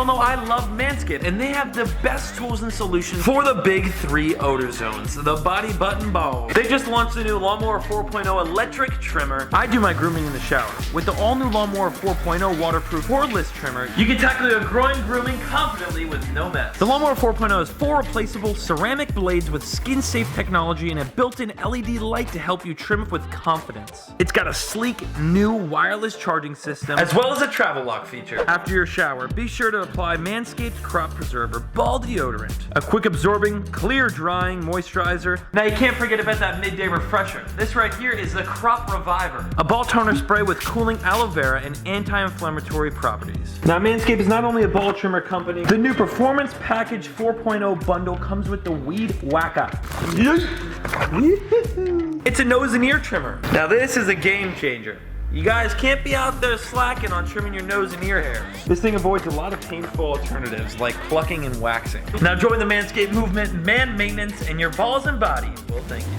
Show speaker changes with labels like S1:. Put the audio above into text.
S1: know I love Manscaped, and they have the best tools and solutions for the big 3 odor zones, the body, butt, and balls. They just launched the new Lawnmower 4.0 electric trimmer. I do my grooming in the shower. With the all-new Lawnmower 4.0 waterproof cordless trimmer, you can tackle your groin grooming confidently with no mess. The Lawnmower 4.0 has 4 replaceable ceramic blades with skin-safe technology and a built-in LED light to help you trim with confidence. It's got a sleek, new wireless charging system, as well as a travel lock feature. After your shower, be sure to apply Manscaped Crop Preserver Ball Deodorant. A quick absorbing, clear drying moisturizer. Now you can't forget about that midday refresher. This right here is the Crop Reviver, a ball toner spray with cooling aloe vera and anti-inflammatory properties. Now Manscaped is not only a ball trimmer company, the new Performance Package 4.0 bundle comes with the Weed Whacker. It's a nose and ear trimmer. Now this is a game changer. You guys can't be out there slacking on trimming your nose and ear hairs. This thing avoids a lot of painful alternatives like plucking and waxing. Now join the Manscaped movement, man maintenance, and your balls and body will thank you.